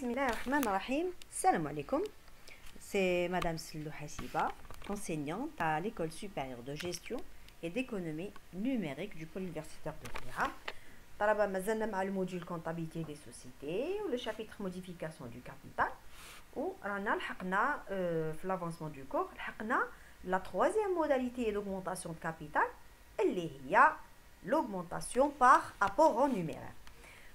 Bismillahirrahmanirrahim. Salam alaikum. C'est Madame Slou Hassiba, enseignante à l'École supérieure de gestion et d'économie numérique du pôle universitaire de Fira. طلبة مازلنا مع الموديول comptabilité des sociétés ou le chapitre modification du capital. ورانا لحقنا في l'avancement du cours لحقنا la troisième modalité d'augmentation de capital اللي هي l'augmentation par apport en numéraire.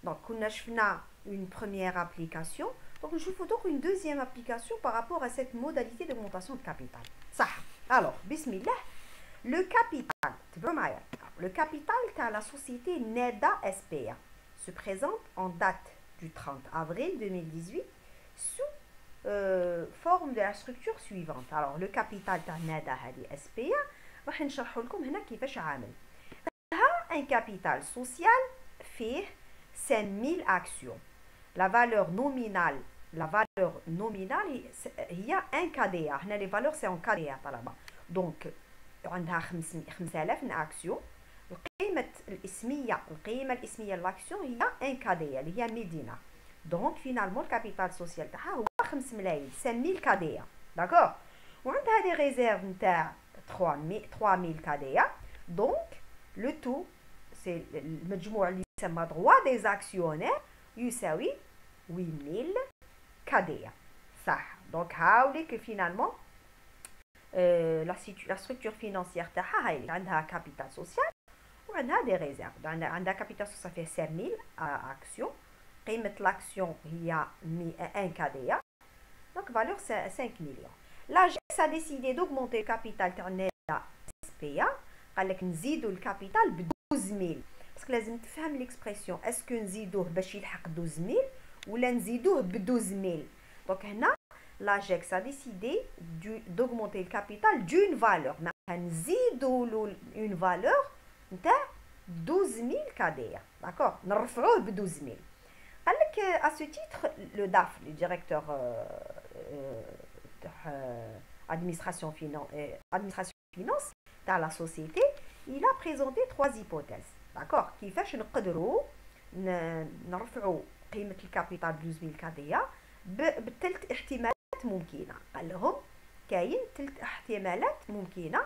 Donc كنا شفنا une première application. Donc je vous donne une deuxième application par rapport à cette modalité d'augmentation de capital. Ça. Alors, bismillah. Le capital, le capital de la société NEDA SPA se présente en date du 30 avril 2018 sous forme de la structure suivante. Alors, le capital de NEDA SPA, راح نشرح لكم هنا كيفاش عامل. Un capital social fait 5000 actions. La valeur nominale هي 1 KDA. هنا les valeurs c'est en KDA طلبة. Donc عندها 5000 اكسيون. القيمة الاسمية لاكسيون هي 1 KDA اللي هي 1000 دينار. دونك فينالمون الكابيتال سوسيال تاعها هو 5 ملايين 5000 KDA. داكور. وعندها دي ريزيرف نتاع 3000 KDA. دونك لو تو سي المجموع اللي يسمى droit des actionnaires يساوي 8000 KDA. صح. دونك هاوليك فينالمون la structure financière تاعها هاي عندها كابيتال سوسيال وعندها دي ريزيرف. عندها كابيتال سوسيال فيه 5000 اكسيون. قيمة لاكسيون هي 1 KDA. دونك فالور 5 مليون. l'AGEX a décidé d'augmenter le capital تاع NEDA SPA. قال لك نزيدوا الكابيتال ب 12000. باسكو لازم تفهم ليكسبرسيون اسكو نزيدوه باش يلحق 12000 ولا نزيدوه ب 12000. دونك هنا l'AGEX a décidé d'augmenter le capital d'une valeur. نزيدوا له une valeur نتاع 12000 KDA. d'accord. نرفعوه ب 12000. قال لك à ce titre le DAF, le directeur administration finance تاع la société, il a présenté 3 hypothèses. d'accord. كيفاش نقدروا نرفعوا قيمة الكابيتال ب 12000 KDA بثلاث احتمالات ممكنة. قال لهم كاين 3 احتمالات ممكنة.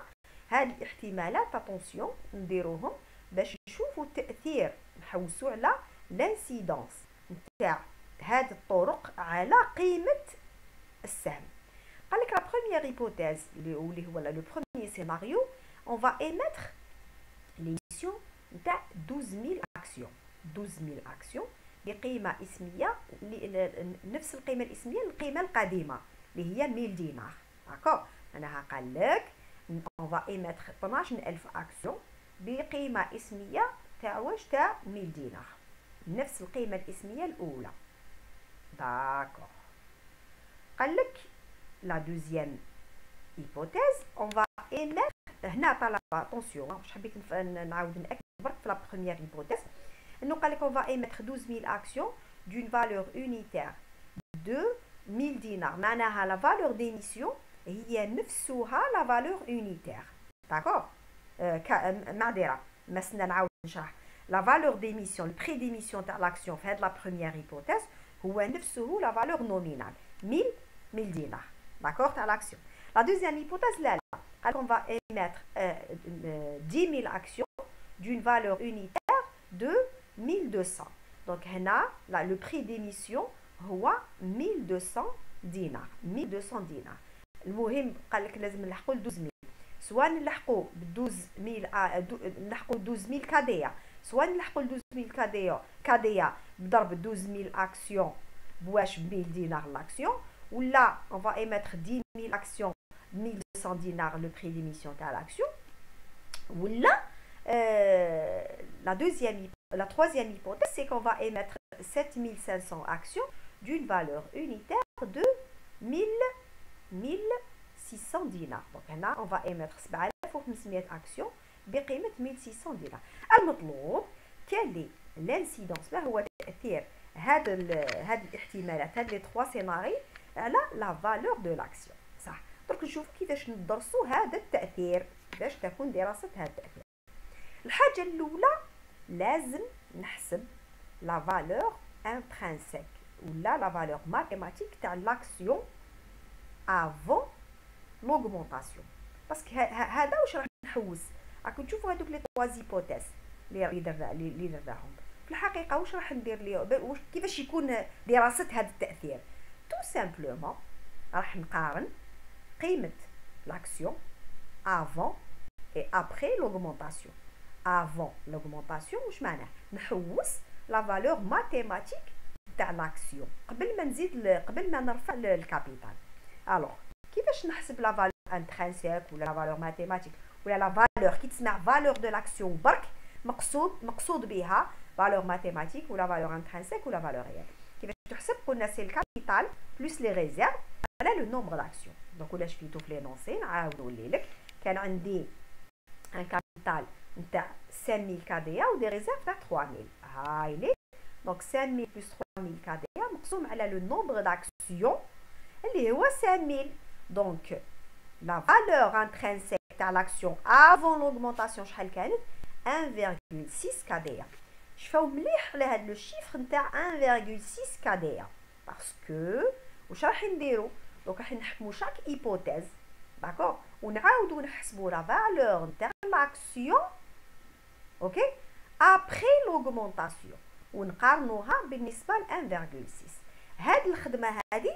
هاد الاحتمالات اتونسيون نديروهم باش نشوفوا التأثير، نحوسوا على لانسيدونس نتاع هاد الطرق على قيمة السهم. قال لك لا بروميير هيبوثيز اللي هو لو بروميير سيناريو on va émettre l'émission نتاع 12000 اكسيون. 12000 اكسيون بقيمة اسمية نفس القيمة الاسمية للقيمة القديمة اللي هي 1000 دينار. داكور. أنا قال لك on va émettre 12000 اكسيون بقيمة اسمية تاع واش تاع 1000 دينار نفس القيمة الاسمية الأولى. داكور. قال لك لا دوزيام هيبوثيز on va émettre. هنا طلب اتونسيون واش حبيت نعاود نأكد برك في لا بروميير هيبوثيز انه قال لك on va émettre 12000 actions d'une valeur unitaire de 1000 دينار. معناها لا فالور ديميسيون هي نفسها لا فالور unitaire. داكور. معذره مسنا نعاود نشرح. لا فالور ديميسيون البري ديميسيون تاع لاكسيون في هاد لا بروميير هيبوثيز هو نفسه لا فالور نومينال 1000 دينار. داكور تاع لاكسيون. لا دوزيام هيبوثيز لا قال on va émettre 10000 actions d'une valeur unitaire de 1200. donc هنا le prix d'émission هو 1200 دينار. 1200 دينار. المهم قال لك لازم نلحقوا ل 12000. سواء نلحقوا ب 12000 نلحقوا 12000 KDA، سواء نلحقوا ل 12000 KDA بضرب 12000 اكسيون بواش 1000 دينار لاكسيون، ولا on va émettre 10000 actions 1200 dinars le prix d'émission de l'action, ou là la troisième hypothèse c'est qu'on va émettre 7500 actions d'une valeur unitaire de 1600 dinars. donc là on va émettre 7500 actions بقيمة 1600 دينار. المطلوب quelle est l'incidence، ما هو تأثير هاد الاحتمالات هاد لي 3 سيناريو على la valeur de l'action. صح. درك نشوفوا كيفاش ندرسوا هذا التأثير، كيفاش تكون دراسة هذا التأثير. الحاجة الأولى لازم نحسب لا فالور انترانسيك ولا لا فالور ماتيماتيك تاع لاكسيون افون لوغمونطاسيون. باسكو هذا واش راح نحوس. راكم تشوفوا هذوك لي توا زيبوتيز اللي درناهم في الحقيقه واش راح ندير ليه، كيفاش يكون دراسه هذا التاثير. تو سامبلومون راح نقارن قيمه لاكسيون افون اي ابري لوغمونطاسيون. افون لوغمونطاسيون واش معناه؟ نحوس لا فالور ماتيماتيك تاع لاكسيون قبل ما نرفع الكابيتال. الوغ كيفاش نحسب لا فالور انترينسيك ولا لا فالور ماتيماتيك ولا لا فالور كي تسمع فالور دو لاكسيون برك مقصود بها فالور ماتيماتيك ولا فالور انترينسيك ولا فالور ريال. كيفاش تحسب؟ قلنا سي الكابيتال بلس لي ريزيرف على لو نومبر داكسيون. دونك ولا شفيتو في لينونسي نعاود نولي لك. كان عندي ان كابيتال نتاع 5000 كاديا ودي ريزيرف تاع 3000. هاي لي دونك 5000 بلس 3000 كاديا مقسوم على لو نومبر داكسيون اللي هو 5000. دونك لا فالور انترينسيك تاع لاكسيون افون لوغمونطاسيون شحال كانت؟ 1,6 كاديا. شفاو مليح على هاد لو شيفر نتاع 1,6 كاديا باسكو واش راح نديرو؟ دونك راح نحكمو شاك ايبوتيز داكور ونعاودو نحسبو لا فالور نتاع لاكسيون اوكي ابري لوغمونطاسيون ونقارنوها بالنسبه ل 1,6. هاد الخدمه هادي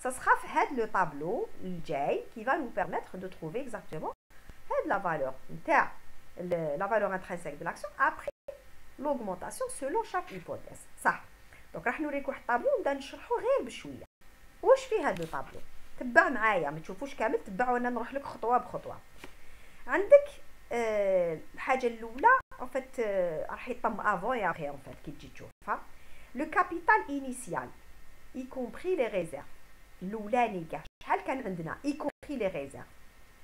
ça sera في هاد لو طابلو الجاي qui va nous permettre de trouver exactement هاد لا فالور نتاع la valeur intrinsèque de l'action après l'augmentation selon chaque hypothèse. صح. دونك راح نوريك واحد الطابلو نبدا نشرحو غير بشويه. واش فيه هاد الطابلو؟ تبع معايا ما تشوفوش كامل، تبعوا انا نروح لك خطوه بخطوه. عندك الحاجه الاولى en fait راح يطم افون يا اخي en fait كي تجي تشوفها لو كابيتال انيسيال y compris les réserves. الاولاني كاع شحال كان عندنا y compris les réserves؟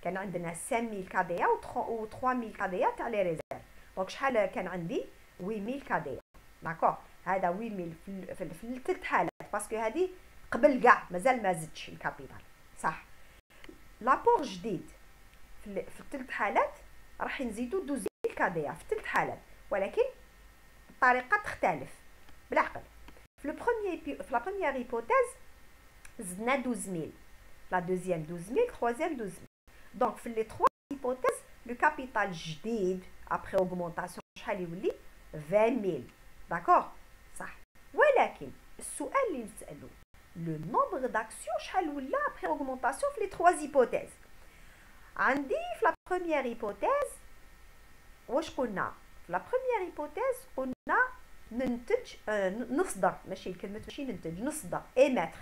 كان عندنا 5000 كاديا و 3000 كاديا تاع لي ريزيرف. دونك شحال كان عندي؟ 8000 كاديا داكور. هذا 8000 في الثلاث حالات باسكو هذه قبل كاع مازال ما زدتش الكابيتال صح. لابور جديد في الثلاث حالات راح نزيدو 12000 كاديا في الثلاث حالات، ولكن الطريقه تختلف بالعقل. في لا بروميير هيبوتيز زدنا 12000، لا دوزيام 12000، troisième 12000. دونك في لي 3 هيبوتيز لو كابيتال جديد ابري اوغمونطاسيون شحال يولي؟ 20000 داكور صح. ولكن السؤال اللي نسالو لو نومبر داكسيون شحال ولا ابري اوغمونطاسيون في لي 3 هيبوتيز؟ عندي في لا بروميير هيبوتيز واش قلنا؟ في لا بروميير هيبوتيز قلنا ننتج نصدر، ماشي الكلمه ماشي ننتج، نصدر ايماتر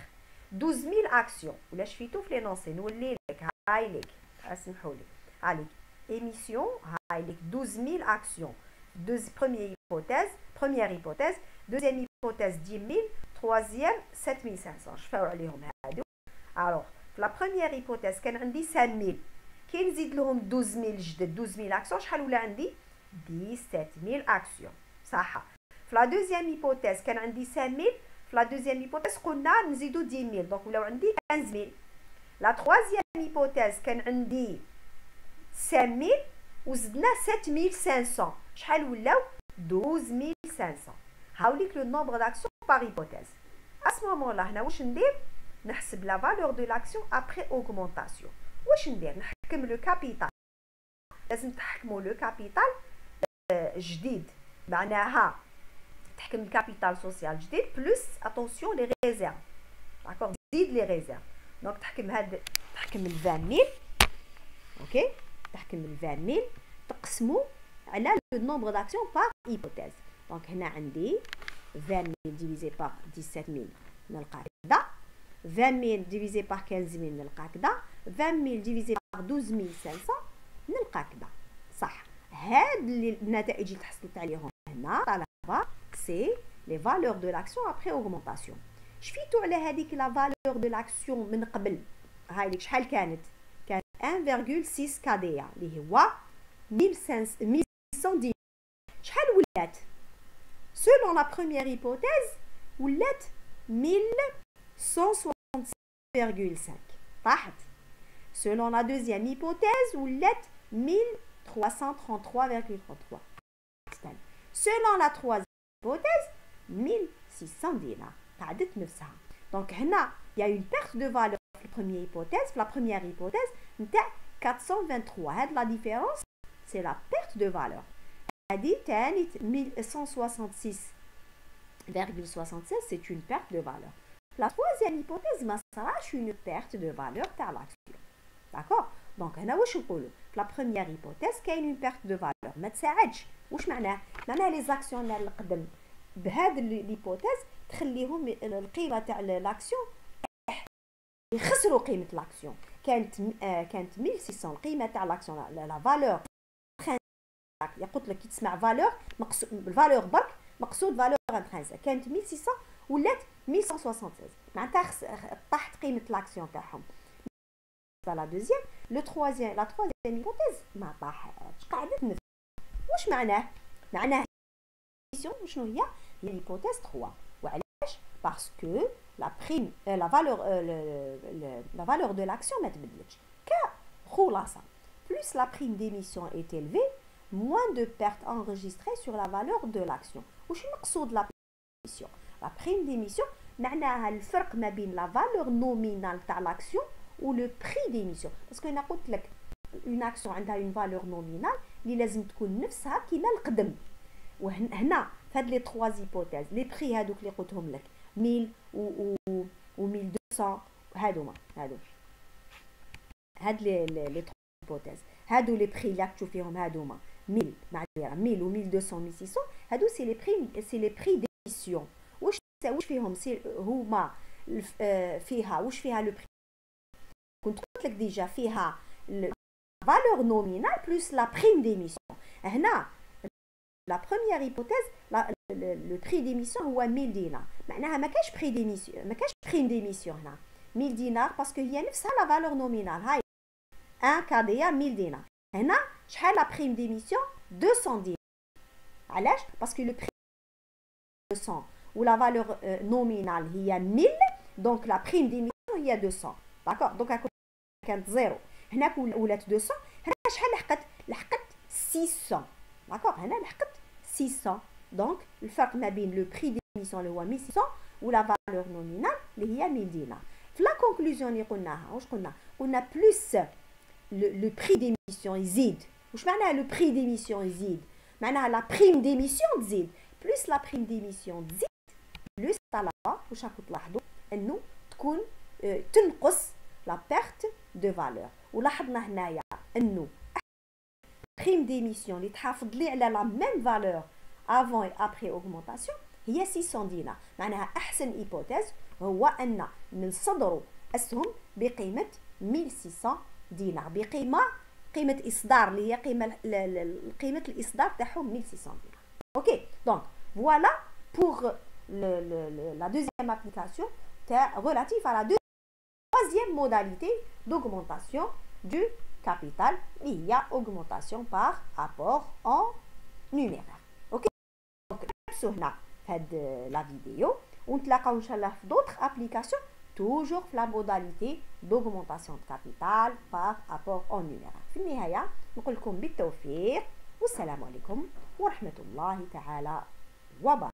12000 اكسيون. ولا شفيتو في لينونسي نولي لك هاي لك اسمحوا لي عليك émission هاي لك 12000 actions. première hypothèse, deuxième hypothèse 10000, troisième 7500. شفاو عليهم هادو. alors في la première hypothèse كان عندي 5000 كي نزيد لهم 12000 جدد 12000 اكسيون شحال ولا عندي؟ 17000 اكسيون صح. في la deuxième hypothèse كان عندي 5000، في la deuxième hypothèse قلنا نزيدو 10000 دونك ولاو عندي 15000. لا troisième hypothèse كان عندي 5000 وزدنا 7500 شحال ولاو؟ 12500. هاوليك لو نومبر داكسيون بار هيبوتيز. ا سو مومون لا هنا واش ندير؟ نحسب لا فالور دو لاكسيون ابري اوغمونطاسيون. واش ندير؟ نحكم لو كابيتال. لازم تحكموا لو كابيتال جديد، معناها تحكم الكابيتال سوسيال جديد بلس اتونسيون لي ريزيرف داكور، زيد لي ريزيرف. دونك تحكم تحكم ال 20000 اوكي، تحكم ال 20000 تقسموا على لو نومبر داكسيون بار هيبوتيز. دونك هنا عندي 20000 ديفيزي بار 17000 نلقى كذا، 20000 ديفيزي بار 15000 نلقى كذا، 20000 ديفيزي بار 12500 نلقى كذا صح. هاد النتائج اللي تحصلت عليهم هنا طالما سي لي فالور دو لاكسيون ابري اوغمونطاسيون. شفيتو على هذيك لا فالور دو لاكسيون من قبل هاي لك شحال كانت؟ كانت 1,6 كاديا اللي هو 1110. شحال ولات؟ selon la première hypothèse ولات 1167,5 طاحت. selon la deuxième hypothèse ولات 1333,33. selon la troisième hypothèse 1600 دينار قعدت نفسها. دونك هنا il y a une perte de valeur في la première hypothèse نتاع 423. هاد لا ديفيرونس سي لا بيرت دو فالور. هادي تاني 1166,76 c'est une perte de valeur. La troisième hypothèse ما صراش une perte de valeur تاع l'action. D'accord. دونك هنا واش نقولوا في لا بروميير هيبوثيز كاين اون بيرت دو فالور ما تساعدش. واش معناه لي زاكسيونير القدم بهذا الهيبوثيز تخليهم القيمه تاع لاكسيون يخسروا قيمه لاكسيون. كانت 1600 القيمه تاع لاكسيون لا فالور. قلت لك كي تسمع فالور مقصود الفالور برك مقصود فالور انترينسيك كانت 1600 ولات 1176 معناتها طاحت قيمه لاكسيون تاعهم. La troisième hypothèse ما طاحتش قعدت نفس. واش معناه شنو هي l'hypothèse 3 وعلاش باسكو la prime la valeur de l'action ما تبدلتش كخلاصه. plus la prime d'émission est élevée moins de pertes enregistrées sur la valeur de l'action. واش المقصود la prime d'émission؟ la prime d'émission معناها الفرق ما بين la valeur nominale تاع l'action ou le prix d'émission. parce que انا قلت لك une action عندها une valeur nominale اللي لازم تكون نفسها كيما القدم. وهنا في هاد لي 3 هيبوثيز لي بري هادوك اللي قلتهم لك 1000 و 1200 هادو هاد لي 3 هيبوثيز هادو لي بري اللي تشوف فيهم هادوما 1000 معذره 1000 و 1200 1600 هادو سي لي بري ديميسيون. واش فيهم هما فيها واش فيها لو بري كنت قلت لك ديجا فيها valeur nominale plus la prime d'émission. هنا la première hypothèse le prix d'émission هو 1000 دينار معناها ما كاش prix d'émission ما كاش prime d'émission هنا 1000 دينار باسكو هي نفسها la valeur nominale هاي 1 كاديا 1000 دينار. هنا شحال la prime d'émission 200 دينار. علاش باسكو le prix 200 و la valeur nominale هي 1000 donc la prime d'émission هي 200. d'accord donc كانت زيرو هناك ولات 200. هنا شحال لحقت 600. داكوغ هنا لحقت 600. دونك الفرق ما بين لو بري ديميسيون اللي هو 1600 ولا فالور نومينال اللي هي 1000 دينار. في لا كونكلوزيون اللي قلناها واش قلنا بلوس لو بري ديميسيون يزيد. واش معناها لو بري ديميسيون يزيد؟ معناها لا بريم ديميسيون تزيد. بلوس لا بريم ديميسيون تزيد بلوس الطلبه واش راكم تلاحظوا انه تكون تنقص la perte de valeur. ولاحظنا هنايا انه prime d'émission اللي تحافظ لي على la même valeur avant et après augmentation هي 600 دينار. معناها احسن هيبوثيز هو ان نصدروا اسهم بقيمه 1600 دينار قيمه اصدار اللي هي قيمه الاصدار تاعهم 1600 دينار. اوكي دونك فوالا pour la deuxième application relative à la troisième modalité d'augmentation du capital il y a augmentation par apport en numéraire. ok donc نحبسوا هنا هاد la vidéo ونتلاقاو ان شاء الله في d'autres applications toujours في la modalité d'augmentation de capital par apport en numéraire. في النهايه نقول لكم بالتوفيق والسلام عليكم ورحمه الله تعالى وبركاته.